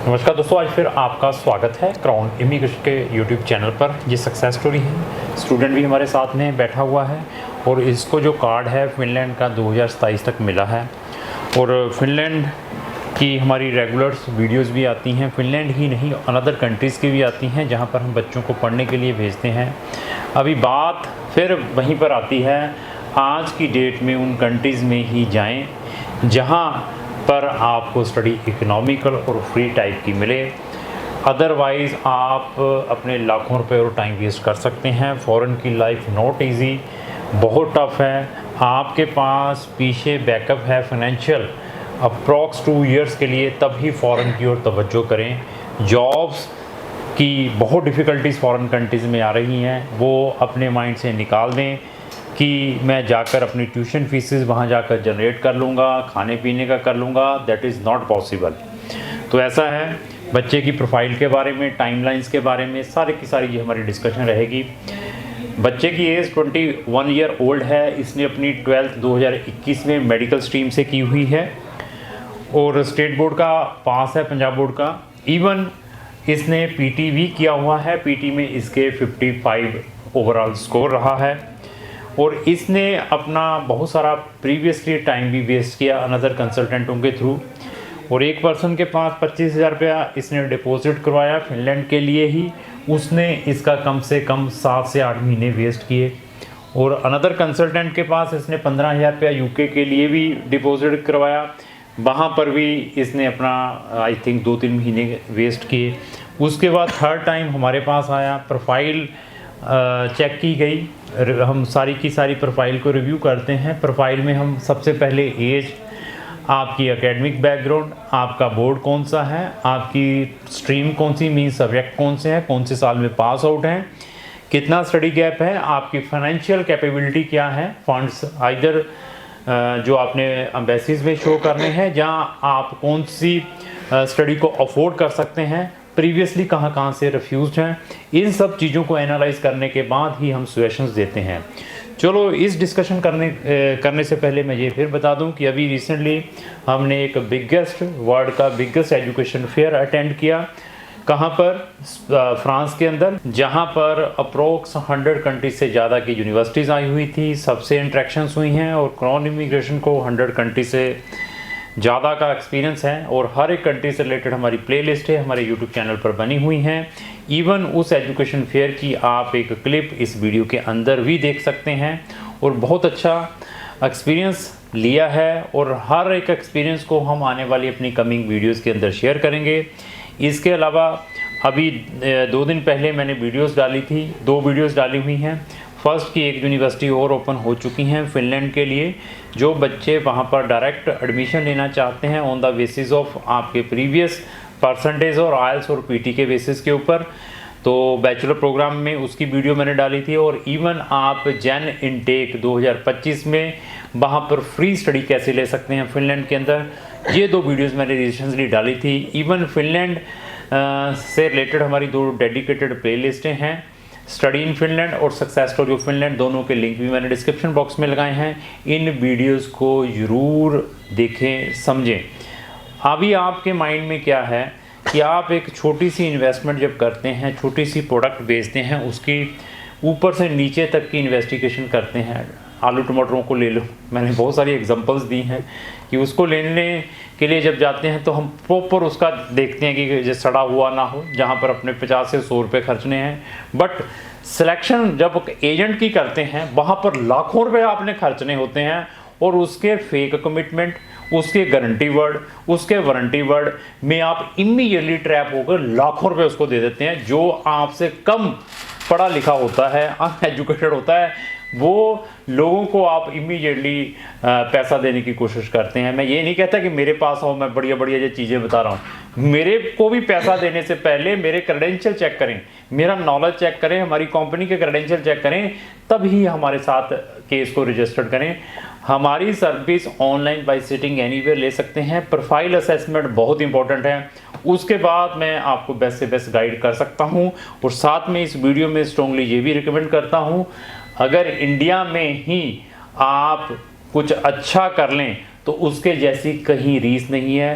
नमस्कार दोस्तों, आज फिर आपका स्वागत है क्राउन इमिग्रेशन के यूट्यूब चैनल पर। ये सक्सेस स्टोरी है। स्टूडेंट भी हमारे साथ में बैठा हुआ है और इसको जो कार्ड है फिनलैंड का 2027 तक मिला है। और फिनलैंड की हमारी रेगुलर्स वीडियोस भी आती हैं, फिनलैंड ही नहीं अनदर कंट्रीज़ की भी आती हैं जहाँ पर हम बच्चों को पढ़ने के लिए भेजते हैं। अभी बात फिर वहीं पर आती है, आज की डेट में उन कंट्रीज़ में ही जाएँ जहाँ पर आपको स्टडी इकोनॉमिकल और फ्री टाइप की मिले। अदरवाइज़ आप अपने लाखों रुपए और टाइम वेस्ट कर सकते हैं। फ़ॉरेन की लाइफ नॉट इजी, बहुत टफ है। आपके पास पीछे बैकअप है फाइनेंशियल अप्रॉक्स 2 इयर्स के लिए, तब ही फ़ॉरेन की ओर तवज्जो करें। जॉब्स की बहुत डिफ़िकल्टीज़ फ़ॉरेन कंट्रीज़ में आ रही हैं, वो अपने माइंड से निकाल दें कि मैं जाकर अपनी ट्यूशन फीसेस वहाँ जाकर जनरेट कर लूँगा, खाने पीने का कर लूँगा। That is not possible. तो ऐसा है, बच्चे की प्रोफाइल के बारे में, टाइमलाइंस के बारे में सारी की सारी ये हमारी डिस्कशन रहेगी। बच्चे की एज 21 ईयर ओल्ड है। इसने अपनी 12th 2021 में मेडिकल स्ट्रीम से की हुई है और स्टेट बोर्ड का पास है, पंजाब बोर्ड का। इवन इसने पीटी भी किया हुआ है। पीटी में इसके 55 ओवरऑल स्कोर रहा है और इसने अपना बहुत सारा प्रीवियसली टाइम भी वेस्ट किया अनदर कंसल्टेंटों के थ्रू। और एक पर्सन के पास 25,000 रुपया इसने डिपॉजिट करवाया फिनलैंड के लिए ही। उसने इसका कम से कम 7 से 8 महीने वेस्ट किए। और अनदर कंसल्टेंट के पास इसने 15,000 रुपया यूके के लिए भी डिपॉजिट करवाया। वहाँ पर भी इसने अपना आई थिंक 2-3 महीने वेस्ट किए। उसके बाद थर्ड टाइम हमारे पास आया, प्रोफाइल चेक की गई। हम सारी की सारी प्रोफाइल को रिव्यू करते हैं। प्रोफाइल में हम सबसे पहले एज, आपकी एकेडमिक बैकग्राउंड, आपका बोर्ड कौन सा है, आपकी स्ट्रीम कौन सी, मीन सब्जेक्ट कौन से हैं, कौन से साल में पास आउट हैं, कितना स्टडी गैप है, आपकी फाइनेंशियल कैपेबिलिटी क्या है, फंड्स आइदर जो आपने एम्बेसीज में शो करने हैं, जहाँ आप कौन सी स्टडी को अफोर्ड कर सकते हैं, प्रीवियसली कहाँ से रिफ्यूज़ हैं। इन सब चीज़ों को एनालाइज करने के बाद ही हम सजेशंस देते हैं। चलो, इस डिस्कशन करने से पहले मैं ये फिर बता दूं कि अभी रिसेंटली हमने एक वर्ल्ड का बिगेस्ट एजुकेशन फेयर अटेंड किया। कहाँ पर? फ्रांस के अंदर, जहाँ पर अप्रोक्स 100 कंट्रीज से ज़्यादा की यूनिवर्सिटीज़ आई हुई थी। सबसे इंट्रैक्शंस हुई हैं और क्राउन इमिग्रेशन को 100 कंट्री से ज़्यादा का एक्सपीरियंस है और हर एक कंट्री से रिलेटेड हमारी प्लेलिस्ट है हमारे यूट्यूब चैनल पर बनी हुई हैं। इवन उस एजुकेशन फेयर की आप एक क्लिप इस वीडियो के अंदर भी देख सकते हैं और बहुत अच्छा एक्सपीरियंस लिया है। और हर एक एक्सपीरियंस को हम आने वाली अपनी कमिंग वीडियोस के अंदर शेयर करेंगे। इसके अलावा अभी 2 दिन पहले मैंने वीडियोस डाली थी, 2 वीडियोस डाली हुई हैं। फर्स्ट की एक यूनिवर्सिटी और ओपन हो चुकी हैं फिनलैंड के लिए, जो बच्चे वहाँ पर डायरेक्ट एडमिशन लेना चाहते हैं ऑन द बेसिस ऑफ आपके प्रीवियस परसेंटेज और आइल्स और पीटी के बेसिस के ऊपर। तो बैचलर प्रोग्राम में उसकी वीडियो मैंने डाली थी। और इवन आप जैन इनटेक 2025 में वहाँ पर फ्री स्टडी कैसे ले सकते हैं फिनलैंड के अंदर, ये 2 वीडियोज़ मैंने रिसेंटली डाली थी। इवन फिनलैंड से रिलेटेड हमारी 2 डेडिकेटेड प्ले लिस्टें हैं, स्टडी इन फिनलैंड और सक्सेस स्टोरी ऑफ फिनलैंड। दोनों के लिंक भी मैंने डिस्क्रिप्शन बॉक्स में लगाए हैं। इन वीडियोस को ज़रूर देखें, समझें। अभी आपके माइंड में क्या है कि आप एक छोटी सी इन्वेस्टमेंट जब करते हैं, छोटी सी प्रोडक्ट बेचते हैं, उसकी ऊपर से नीचे तक की इन्वेस्टिगेशन करते हैं। आलू टमाटरों को ले लो, मैंने बहुत सारी एग्जांपल्स दी हैं कि उसको लेने के लिए जब जाते हैं तो हम प्रॉपर उसका देखते हैं कि जो सड़ा हुआ ना हो, जहाँ पर अपने 50 से 100 रुपये खर्चने हैं। बट सिलेक्शन जब एजेंट की करते हैं, वहाँ पर लाखों रुपए आपने खर्चने होते हैं और उसके फेक कमिटमेंट, उसके गारंटी वर्ड, उसके वारंटी वर्ड में आप इमीडिएटली ट्रैप होकर लाखों रुपए उसको दे देते हैं। जो आपसे कम पढ़ा लिखा होता है, अनएजुकेटेड होता है, वो लोगों को आप इमीडिएटली पैसा देने की कोशिश करते हैं। मैं ये नहीं कहता कि मेरे पास आओ, मैं बढ़िया बढ़िया ये चीज़ें बता रहा हूँ। मेरे को भी पैसा देने से पहले मेरे क्रेडेंशियल चेक करें, मेरा नॉलेज चेक करें, हमारी कंपनी के क्रेडेंशियल चेक करें, तब ही हमारे साथ केस को रजिस्टर्ड करें। हमारी service online bye sitting anywhere ले सकते हैं। प्रोफाइल असेसमेंट बहुत इंपॉर्टेंट है। उसके बाद मैं आपको बेस्ट से बेस्ट गाइड कर सकता हूँ। और साथ में इस वीडियो में स्ट्रांगली ये भी रिकमेंड करता हूँ, अगर इंडिया में ही आप कुछ अच्छा कर लें तो उसके जैसी कहीं रीस नहीं है।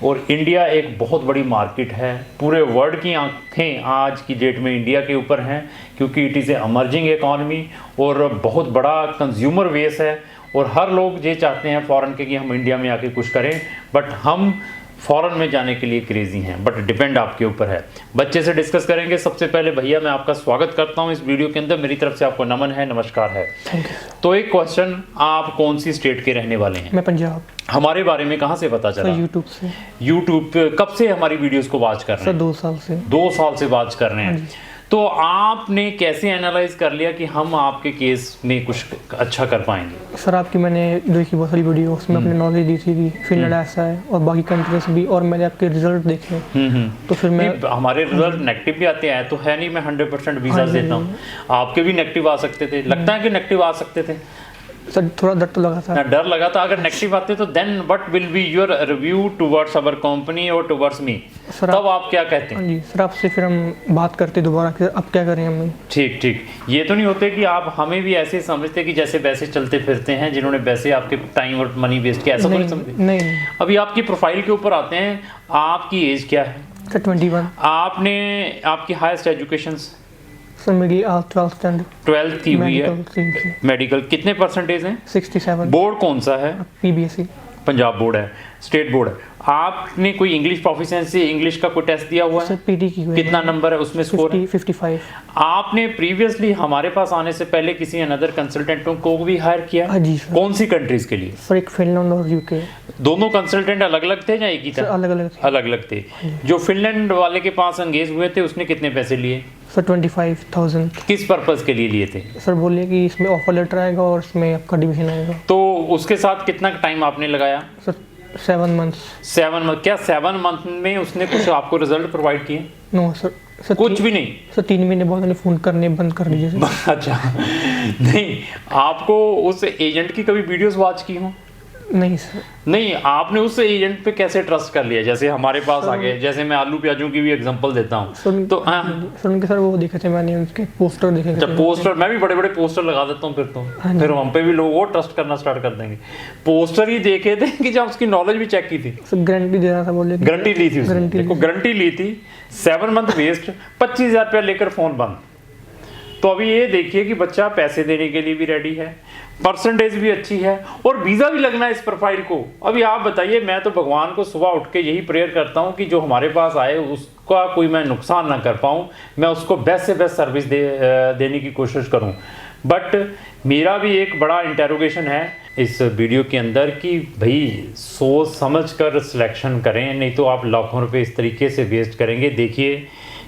और इंडिया एक बहुत बड़ी मार्केट है, पूरे वर्ल्ड की आंखें आज की डेट में इंडिया के ऊपर हैं, क्योंकि it is a emerging economy और बहुत बड़ा कंज्यूमर बेस है। और हर लोग ये चाहते हैं फॉरेन के कि हम इंडिया में आके कुछ करें, बट हम फॉरेन में जाने के लिए क्रेजी हैं, बट डिपेंड आपके ऊपर है। बच्चे से डिस्कस करेंगे। सबसे पहले भैया मैं आपका स्वागत करता हूं इस वीडियो के अंदर, मेरी तरफ से आपको नमन है, नमस्कार है। तो एक क्वेश्चन, आप कौन सी स्टेट के रहने वाले हैं? मैं पंजाब। हमारे बारे में कहाँ से पता चला? यूट्यूब से। यूट्यूब पे कब से हमारी वीडियोस को वॉच कर रहे हैं? 2 साल से। 2 साल से वॉच कर रहे हैं। तो आपने कैसे एनालाइज कर लिया कि हम आपके केस में कुछ अच्छा कर पाएंगे? सर आपकी मैंने देखी बहुत सारी वीडियो, उसमें अपनी नॉलेज दी थी कि फिनलैंड ऐसा है और बाकी कंट्रीज भी, और मैंने आपके रिजल्ट देखे। तो फिर मैं हमारे रिजल्ट नेगेटिव भी आते हैं, तो है नहीं मैं 100% वीजा देता हूँ। आपके भी नेगेटिव आ सकते थे, लगता है कि नेगेटिव आ सकते थे? सर थोड़ा डर तो लगा था। डर लगा था। अगर नेगेटिव आते तो then what will be your review towards our company और टुवर्ड्स मी? तब आप क्या कहते हैं? जी सर, आपसे फिर हम बात करते दोबारा कि अब क्या करें हम। ठीक ठीक। ये तो नहीं होते कि आप हमें भी ऐसे समझते कि जैसे वैसे चलते फिरते हैं जिन्होंने वैसे आपके टाइम और मनी वेस्ट किया, ऐसा तो नहीं समझते? नहीं। अभी आपकी प्रोफाइल के ऊपर आते हैं। आपकी एज क्या है? सर 21। आपने आपकी हाईएस्ट एजुकेशन? सर मेरी 12th स्टैंडर्ड। 12th की हुई है। मेडिकल कितने परसेंटेज हैं? 67। बोर्ड कौन सा है? PBSE। पंजाब बोर्ड है, स्टेट बोर्ड है। आपने कोई इंग्लिश प्रोफिशिएंसी, इंग्लिश का कोई टेस्ट दिया हुआ है? सर PT की हुई है। कितना नंबर है उसमें स्कोर? 55। आपने प्रीवियसली हमारे पास आने से पहले किसी अनदर कंसल्टेंटों को भी हायर किया? हाँ जी सर। कौन सी कंट्रीज के लिए? सर एक फिनलैंड और UK। दोनों कंसल्टेंट अलग अलग थे या एक ही था? अलग अलग थे। अलग अलग थे। जो फिनलैंड वाले के पास एंगेज हुए थे उसने कितने पैसे लिए? सर 25,000। किस पर्पस के लिए लिए थे? सर बोलिए कि इसमें ऑफर लेटर आएगा और इसमें आपका डिवीजन आएगा। तो उसके साथ कितना टाइम आपने लगाया? Sir 7 months. 7 मंथ। क्या 7 मंथ में उसने कुछ आपको रिजल्ट प्रोवाइड किए? नो सर कुछ भी नहीं। सर 3 महीने बाद मैंने फ़ोन करने बंद कर दिए सर। अच्छा। नहीं, आपको उस एजेंट की कभी वीडियोस वॉच की हो? नहीं सर। नहीं, आपने उस एजेंट पे कैसे ट्रस्ट कर लिया? जैसे हमारे पास आ गए, जैसे मैं आलू प्याजों की भी एग्जांपल देता हूँ। तो सर उनके सर वो देखे थे मैंने, उनके पोस्टर देखे थे। पोस्टर मैं भी बड़े बड़े पोस्टर लगा देता हूँ, फिर हम पे भी लोग वो ट्रस्ट करना स्टार्ट कर देंगे। पोस्टर ही देखे थे कि जब उसकी नॉलेज भी चेक की थी? सर गारंटी दे रहा था, बोले गारंटी ली थी उसने। देखो गारंटी ली थी, 7 मंथ वेस्ट, 25,000 रुपया लेकर फोन बंद। तो अभी ये देखिए कि बच्चा पैसे देने के लिए भी रेडी है, परसेंटेज भी अच्छी है और वीज़ा भी लगना है इस प्रोफाइल को। अभी आप बताइए, मैं तो भगवान को सुबह उठ के यही प्रेयर करता हूँ कि जो हमारे पास आए उसका कोई मैं नुकसान ना कर पाऊँ, मैं उसको बेस्ट से बेस्ट सर्विस देने की कोशिश करूँ। बट मेरा भी एक बड़ा इंटेरोगेशन है इस वीडियो के अंदर कि भाई सोच समझ कर सिलेक्शन करें, नहीं तो आप लाखों रुपये इस तरीके से वेस्ट करेंगे। देखिए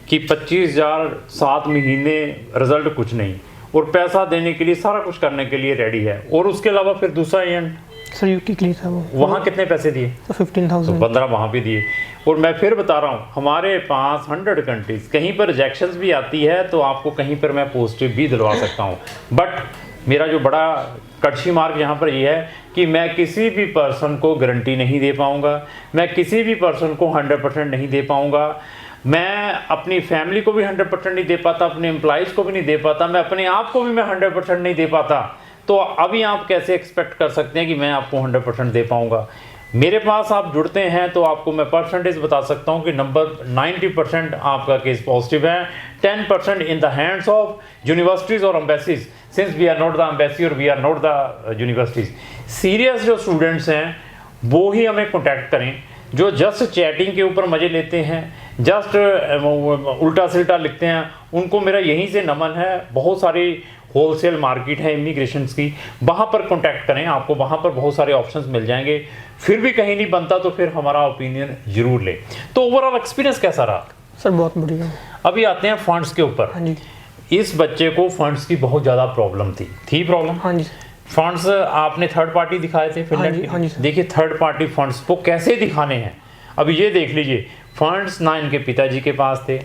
कि 25,000 7 महीने, रिजल्ट कुछ नहीं, और पैसा देने के लिए सारा कुछ करने के लिए रेडी है। और उसके अलावा फिर दूसरा एजेंट सर UK के लिए था वो। वहाँ कितने पैसे दिए? सर 15,000। 15 वहाँ भी दिए। और मैं फिर बता रहा हूँ, हमारे पास 100 कंट्रीज, कहीं पर रिजेक्शंस भी आती है तो आपको कहीं पर मैं पॉजिटिव भी दिलवा सकता हूँ। बट मेरा जो बड़ा कड़छी मार्क यहाँ पर ये है कि मैं किसी भी पर्सन को गारंटी नहीं दे पाऊँगा, मैं किसी भी पर्सन को 100% नहीं दे पाऊँगा, मैं अपनी फैमिली को भी 100% नहीं दे पाता, अपने एम्प्लॉइज़ को भी नहीं दे पाता, मैं अपने आप को भी मैं 100% नहीं दे पाता। तो अभी आप कैसे एक्सपेक्ट कर सकते हैं कि मैं आपको 100% दे पाऊँगा? मेरे पास आप जुड़ते हैं तो आपको मैं परसेंटेज बता सकता हूँ कि नंबर 90% आपका केस पॉजिटिव है, 10% in the hands of universities और embassies, since we are not the embassy और we are not the universities. Serious जो स्टूडेंट्स हैं वो ही हमें कॉन्टैक्ट करें, जो जस्ट चैटिंग के ऊपर मज़े लेते हैं, जस्ट उल्टा सिल्टा लिखते हैं, उनको मेरा यहीं से नमन है। बहुत सारी होलसेल मार्केट है इमिग्रेशंस की, वहाँ पर कॉन्टैक्ट करें, आपको वहाँ पर बहुत सारे ऑप्शंस मिल जाएंगे। फिर भी कहीं नहीं बनता तो फिर हमारा ओपिनियन जरूर ले। तो ओवरऑल एक्सपीरियंस कैसा रहा? सर बहुत बढ़िया। अभी आते हैं फंड्स के ऊपर। हाँ जी। इस बच्चे को फंड्स की बहुत ज़्यादा प्रॉब्लम थी प्रॉब्लम? हाँ जी। फंड्स आपने थर्ड पार्टी दिखाए थे फिनलैंड के? हाँ जी। देखिए थर्ड पार्टी फंड्स को कैसे दिखाने हैं। अभी ये देख लीजिए, फंड्स ना इनके पिताजी के पास थे,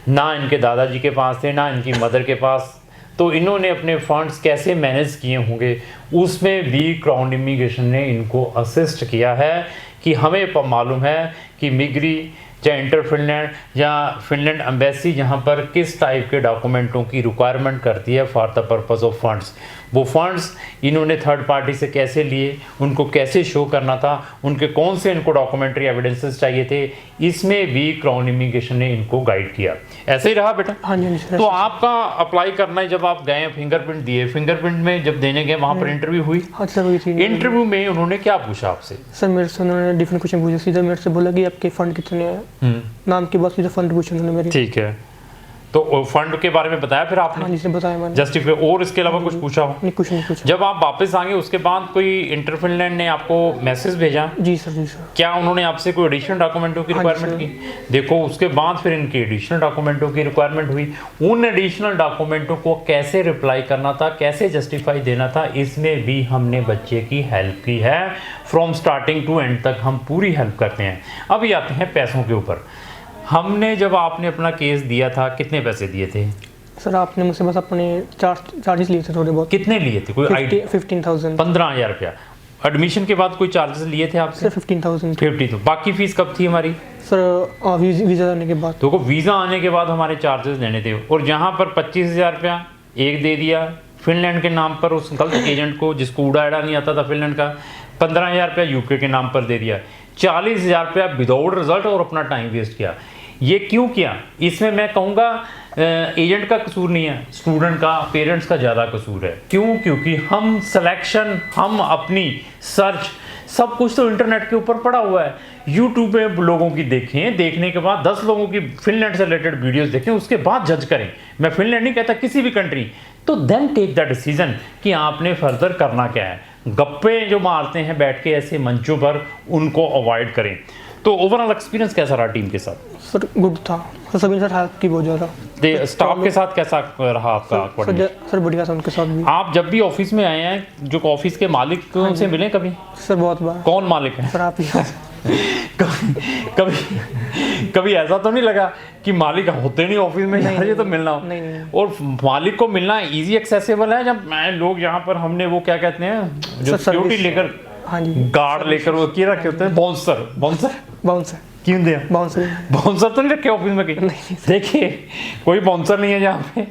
ना इनके दादाजी के पास थे, ना इनकी मदर के पास। तो इन्होंने अपने फंड्स कैसे मैनेज किए होंगे, उसमें भी क्राउन इमिग्रेशन ने इनको असिस्ट किया है कि हमें मालूम है कि मिग्री चाहे इंटर फिनलैंड या फिनलैंड एम्बेसी जहाँ पर किस टाइप के डॉक्यूमेंटों की रिक्वायरमेंट करती है for the purpose of funds, वो फंड्स इन्होंने थर्ड पार्टी से कैसे लिए, उनको कैसे शो करना था, उनके कौन से इनको डॉक्यूमेंट्री एविडेंसेस चाहिए थे, इसमें भी क्राउन इमिग्रेशन ने इनको गाइड किया। ऐसे ही रहा बेटा? हाँ जी सर। तो आपका अप्लाई करना है, जब आप गए फिंगरप्रिंट दिए, फिंगरप्रिंट में जब देने गए वहाँ पर इंटरव्यू हुई? हाँ सर हुई थी। इंटरव्यू में उन्होंने क्या पूछा आपसे? सर मेरे से उन्होंने डिफरेंट क्वेश्चन पूछे, सीधा मेरे से बोला कि आपके फंड कितने हैं, नाम के बाद सीधा फंड पूछा उन्होंने मेरे। ठीक है, तो फंड के बारे में बताया फिर आपने? हाँ जी सर बताया मैंने। जस्टिफाई, और इसके अलावा कुछ पूछा हो? नहीं कुछ नहीं पूछा। जब आप वापस आएंगे उसके बाद कोई इंटर फिनलैंड ने आपको मैसेज भेजा? जी सर जी सर। क्या उन्होंने आपसे कोई एडिशनल डॉक्यूमेंटों की हाँ जी रिक्वायरमेंट की? देखो उसके बाद फिर इनकी एडिशनल डॉक्यूमेंटों की रिक्वायरमेंट हुई, उन एडिशनल डॉक्यूमेंटों को कैसे रिप्लाई करना था, कैसे जस्टिफाई देना था, इसमें भी हमने बच्चे की हेल्प की है। फ्रॉम स्टार्टिंग टू एंड तक हम पूरी हेल्प करते हैं। अभी आते हैं पैसों के ऊपर। हमने जब आपने अपना केस दिया था कितने पैसे दिए थे? सर आपने मुझसे बस अपने चार्जेस लिए थे थोड़े बहुत। कितने लिए थे? कोई 15,000। 15,000 रुपया। एडमिशन के बाद कोई चार्जेस लिए थे आपसे? सर 15,000। 50। तो बाकी फीस कब थी हमारी? सर वीज़ा आने के बाद। तो वीज़ा आने के बाद हमारे चार्जेस लेने थे, और जहाँ पर 25,000 रुपया एक दे दिया फिनलैंड के नाम पर उस गलत एजेंट को, जिसको उड़ा एड़ा नहीं आता था फिनलैंड का, 15,000 रुपया यूके के नाम पर दे दिया, 40,000 रुपया विदाउट रिजल्ट, और अपना टाइम वेस्ट किया। ये क्यों किया? इसमें मैं कहूँगा एजेंट का कसूर नहीं है, स्टूडेंट का, पेरेंट्स का ज़्यादा कसूर है। क्यों? क्योंकि हम सिलेक्शन, हम अपनी सर्च, सब कुछ तो इंटरनेट के ऊपर पड़ा हुआ है। यूट्यूब पे लोगों की देखें, देखने के बाद 10 लोगों की फिनलैंड से रिलेटेड वीडियोस देखें, उसके बाद जज करें। मैं फिनलैंड नहीं कहता, किसी भी कंट्री, तो देन टेक द डिसीजन कि आपने फर्दर करना क्या है। गप्पे जो मारते हैं बैठ के ऐसे मंचों पर, उनको अवॉइड करें। तो ओवरऑल एक्सपीरियंस कैसा रहा टीम के साथ? सर गुड था सर, सभी सर हेल्प की बहुत ज़्यादा। स्टाफ के साथ कैसा रहा आपका? सर बढ़िया था उनके साथ भी। आप जब भी ऑफिस में आए हैं, जो ऑफिस के मालिक से मिले कभी? सर बहुत बार। कौन मालिक है? सर आप ही। कभी ऐसा तो नहीं लगा कि मालिक होते नहीं ऑफिस में, यार ये तो मिलना हो? नहीं। और मालिक को मिलना इजी एक्सेसिबल है? जब लोग यहाँ पर, हमने वो क्या कहते हैं जो सिक्योरिटी लेकर, हाँ जी, गार्ड लेकर वो किए रखे होते हैं, बाउंसर क्यों दिया? बाउंसर तो नहीं रखे ऑफिस में कहीं? देखिए कोई बाउंसर नहीं है यहाँ पे,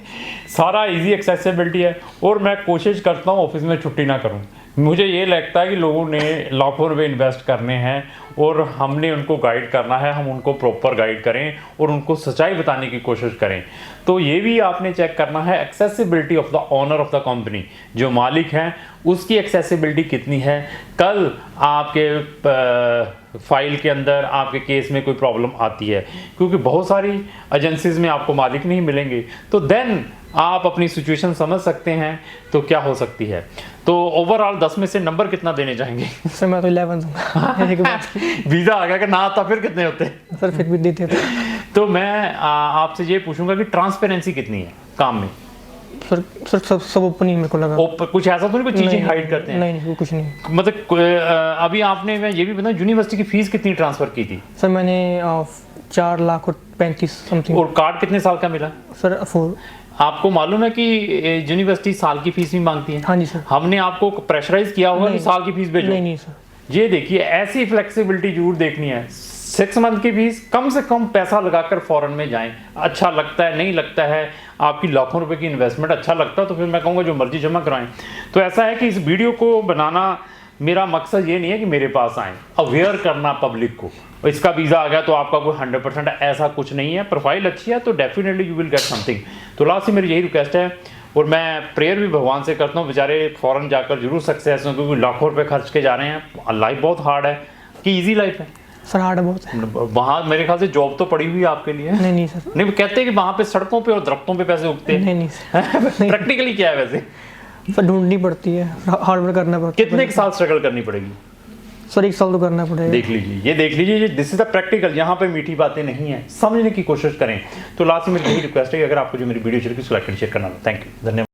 सारा इजी एक्सेसिबिलिटी है। और मैं कोशिश करता हूँ ऑफिस में छुट्टी ना करूँ। मुझे ये लगता है कि लोगों ने लाखों रुपए इन्वेस्ट करने हैं और हमने उनको गाइड करना है, हम उनको प्रॉपर गाइड करें और उनको सच्चाई बताने की कोशिश करें। तो ये भी आपने चेक करना है accessibility of the owner of the company, जो मालिक हैं उसकी एक्सेसिबिलिटी कितनी है। कल आपके फाइल के अंदर, आपके केस में कोई प्रॉब्लम आती है, क्योंकि बहुत सारी एजेंसीज में आपको मालिक नहीं मिलेंगे, तो देन आप अपनी सिचुएशन समझ सकते हैं तो क्या हो सकती है। तो ओवरऑल 10 में से नंबर कितना देने चाहेंगे? सर मैं तो 11 दूंगा। वीज़ा आ गया कि ना आता फिर कितने होते? सर फिर भी देते थे। तो मैं आपसे ये पूछूंगा कि ट्रांसपेरेंसी कितनी है काम में? सर सब ओपन ही मेरे को लगा। कुछ ऐसा तो नहीं कोई चीज़ें हाइड करते हैं? नहीं कुछ नहीं। मतलब अभी आपने, मैं ये भी बताऊं, यूनिवर्सिटी की फीस कितनी ट्रांसफ़र की थी? सर मैंने 4,35,00,000 समथिंग। और कार्ड कितने साल का मिला? सर 4। आपको मालूम है कि यूनिवर्सिटी साल की फीस भी मांगती है? हाँ जी सर। हमने आपको प्रेशराइज किया होगा कि साल की फीस भेजो? नहीं सर। ये देखिए, ऐसी फ्लेक्सिबिलिटी जरूर देखनी है। 6 मंथ की फीस, कम से कम पैसा लगाकर फॉरेन में जाएं। अच्छा लगता है, नहीं लगता है, आपकी लाखों रुपए की इन्वेस्टमेंट अच्छा लगता है तो फिर मैं कहूँगा जो मर्जी जमा कराएं। तो ऐसा है कि इस वीडियो को बनाना, मेरा मकसद ये नहीं है कि मेरे पास आएँ, अवेयर करना पब्लिक को। इसका वीज़ा आ गया तो आपका कोई 100% ऐसा कुछ नहीं है। प्रोफाइल अच्छी है तो definitely you will get something. तो लास्ट में मेरी यही रिक्वेस्ट है, और मैं प्रेयर भी भगवान से करता हूँ बेचारे फ़ौरन जाकर जरूर सक्सेस हों, क्योंकि लाखों रुपए खर्च के जा रहे हैं। लाइफ बहुत हार्ड है कि ईजी लाइफ है? सर हार्ड बहुत है। वहाँ मेरे ख्याल से जॉब तो पड़ी हुई है आपके लिए? नहीं सर। नहीं, कहते हैं कि वहाँ पे सड़कों पे और दरख्तों पे पैसे उगते हैं। नहीं सर। प्रैक्टिकली क्या है वैसे? सर ढूंढनी पड़ती है, हार्ड वर्क करना पड़ता है। कितने साल स्ट्रगल करनी पड़ेगी? सर 1 साल तो करना पड़ेगा। देख लीजिए, ये देख लीजिए, दिस इज द प्रैक्टिकल। यहाँ पे मीठी बातें नहीं है, समझने की कोशिश करें। तो लास्ट में मेरी यही रिक्वेस्ट है कि अगर आपको जो मेरी वीडियो चल रही है उसको लाइक एंड शेयर करना। थैंक यू, धन्यवाद।